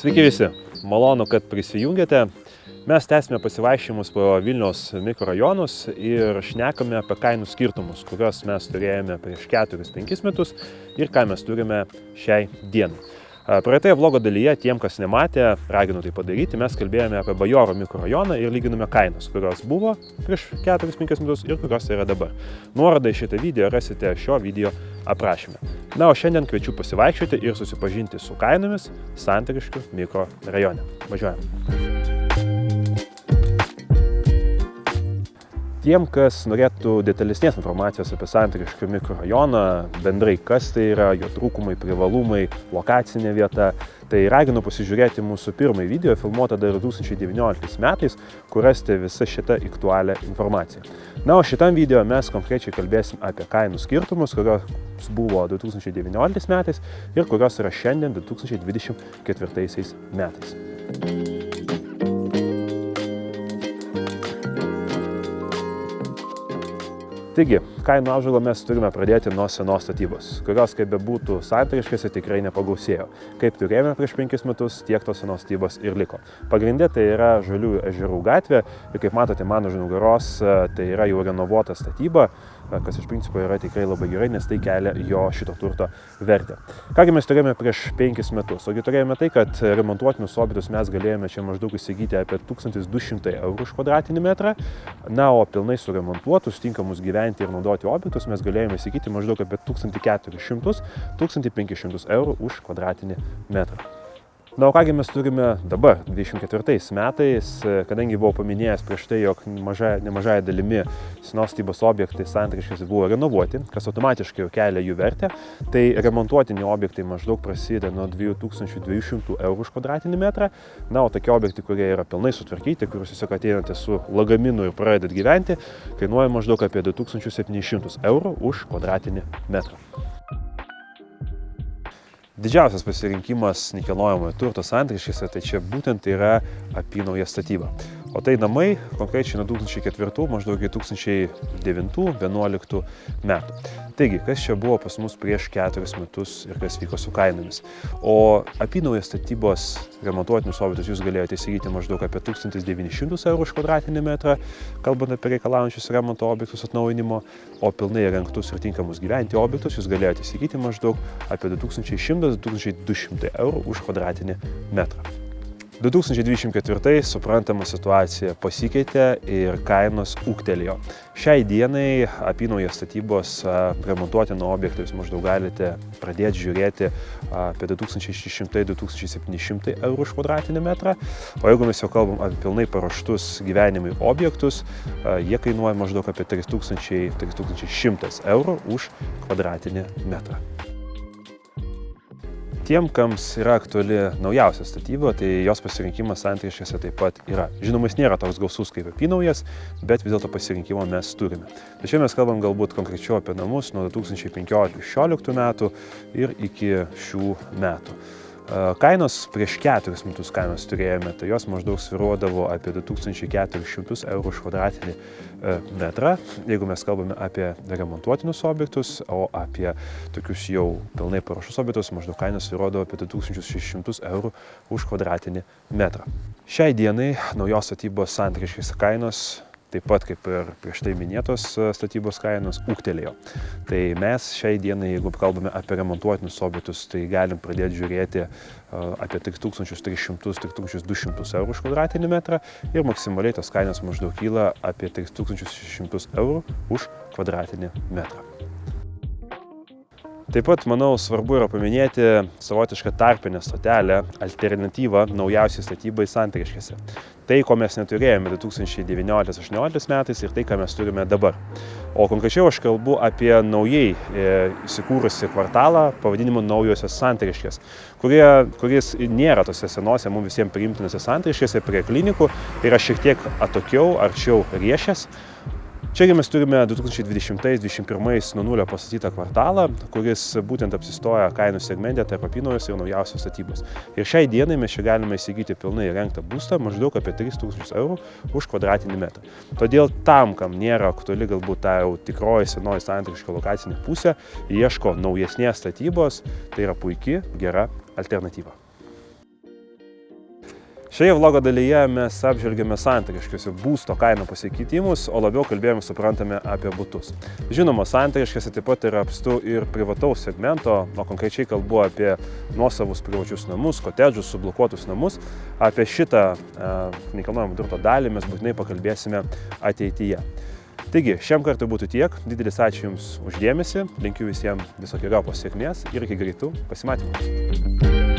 Sveiki visi, malonu, kad prisijungėte. Mes tęsime pasivaikščiojimus po Vilniaus mikrorajonus ir šnekame apie kainų skirtumus, kuriuos mes turėjome prieš 4-5 metus ir ką mes turime šiai dienai. Praeitoje vlogo dalyje, tiem, kas nematė, raginu tai padaryti, mes kalbėjome apie Bajorų mikrorajoną ir lyginome kainas, kurios buvo prieš 4-5 metus ir kurios yra dabar. Nuorodą į šitą video rasite šio video aprašyme. Na, o šiandien kviečiu pasivaikščioti ir susipažinti su kainomis Santariškių mikrorajone. Važiuojame. Tiem, kas norėtų detalesnės informacijos apie Santariškių mikrorajoną, bendrai kas tai yra, jo trūkumai, privalumai, lokacinė vieta, tai raginu pasižiūrėti mūsų pirmąjį video, filmuotą dar 2019 metais, kur rasite visą šitą aktualią informaciją. Na, o šitam video mes konkrečiai kalbėsim apie kainų skirtumus, kurios buvo 2019 metais ir kurios yra šiandien 2024 metais. Taigi, kainų apžvalgą mes turime pradėti nuo senos statybos, kurios, kaip bebūtų Santariškėse, tikrai nepagausėjo. Kaip turėjome prieš 5 metus, tiek tos senos statybos ir liko. Pagrindė tai yra Žaliųjų ežerų gatvė ir kaip matote mano už nugaros, tai yra jau renovuota statyba, kas iš principo yra tikrai labai gerai, nes tai kelia jo šito turto vertę. Kągi mes turėjome prieš 5 metus? Ogi turėjome tai, kad remontuotinius objektus mes galėjome čia maždaug įsigyti apie 1200 eurų už kvadratinį metrą, na, o pilnai suremontuotus, tinkamus gyventi ir naudoti objektus mes galėjome įsigyti maždaug apie 1400-1500 eurų už kvadratinį metrą. Na, o kągi mes turime dabar, 24 metais, kadangi buvau paminėjęs prieš tai, jog nemažai dalimi senos statybos objektai Santariškėse buvo renovuoti, kas automatiškai jau kelia jų vertę, tai remontuotini objektai maždaug prasideda nuo 2200 eurų už kvadratinį metrą, na, o tokie objektai, kurie yra pilnai sutvarkyti, kuriuos tiesiog ateinate su lagaminu ir pradedat gyventi, kainuoja maždaug apie 2700 eurų už kvadratinį metrą. Didžiausias pasirinkimas nekilnojamojo turto Santariškėse, tai čia būtent yra apynauja statyba. O tai namai konkrečiai nuo 2004 maždaug iki 2009-2011 metų. Taigi, kas čia buvo pas mus prieš 4 metus ir kas vyko su kainomis. O apynauja statybos remontuotinius objektus jūs galėjote įsigyti maždaug apie 1900 eurų už kvadratinį metrą, kalbant apie reikalaujančius remonto objektus atnaujinimo, o pilnai įrengtus ir tinkamus gyventi objektus jūs galėjote įsigyti maždaug apie 2100-2200 eurų už kvadratinį metrą. 2024 suprantama situacija pasikeitė ir kainos ūgtelėjo. Šiai dienai apynauja statybos remontuotino objektų jūs maždaug galite pradėti žiūrėti apie 2600-2700 eurų už kvadratinį metrą, o jeigu mes jau kalbam apie pilnai paruoštus gyvenimui objektus, jie kainuoja maždaug apie 3000-3100 eurų už kvadratinį metrą. Tiem, kams yra aktuali naujausia statyba, tai jos pasirinkimas Santariškėse taip pat yra. Žinoma, jis nėra toks gausus kaip apynaujas, bet vis dėlto pasirinkimą mes turime. Tačiau mes kalbam galbūt konkrečiau apie namus nuo 2015-2016 metų ir iki šių metų. Kainos prieš 4 metus kainos turėjome, tai jos maždaug svyruodavo apie 2400 eurų už kvadratinį metrą, jeigu mes kalbame apie remontuotinius objektus, o apie tokius jau pilnai paruoštus objektus maždaug kainos svyruodavo apie 2600 eurų už kvadratinį metrą. Šiai dienai naujos statybos Santariškėse kainos, taip pat kaip ir prieš tai minėtos statybos kainos, ūgtelėjo. Tai mes šiai dienai, jeigu kalbame apie remontuotinius objektus, tai galim pradėti žiūrėti apie 1300-1200 eurų už kvadratinį metrą ir maksimaliai tos kainos maždaug kyla apie 3600 eurų už kvadratinį metrą. Taip pat, manau, svarbu yra paminėti savotišką tarpinę stotelę, alternatyvą naujausiai statybai Santariškėse. Tai, ko mes neturėjome 2019-2018 metais ir tai, ką mes turime dabar. O konkrečiau aš kalbu apie naujai įsikūrusi kvartalą pavadinimu Naujosios Santariškės, kuris nėra tose senose mums visiems priimtinose Santariškėse prie klinikų, yra šiek tiek atokiau, arčiau Riešės. Čiagi mes turime 2020-2021 nuo nulio pastatytą kvartalą, kuris būtent apsistoja kainų segmente tarp apynaujos ir naujausios statybos. Ir šiai dienai mes čia galime įsigyti pilnai įrengtą būstą maždaug apie 3000 eurų už kvadratinį metrą. Todėl tam, kam nėra aktuali galbūt ta jau tikroji senoji Santariškių lokacinė pusė, ieško naujesnės statybos, tai yra puiki, gera alternatyva. Šioje vlogo dalyje mes apžvelgėme santariškėse būsto kainų pasikeitimus, o labiau kalbėjome suprantame apie butus. Žinoma, santariškėse taip pat yra apstu ir privataus segmento, o konkrečiai kalbu apie nuosavus privačius namus, kotedžus, sublokuotus namus. Apie šitą nekilnojamo turto dalį mes būtinai pakalbėsime ateityje. Taigi, šiam kartui būtų tiek. Didelis ačiū Jums už dėmesį. Linkiu visiems visokeriopos sėkmės ir iki greitų pasimatymų.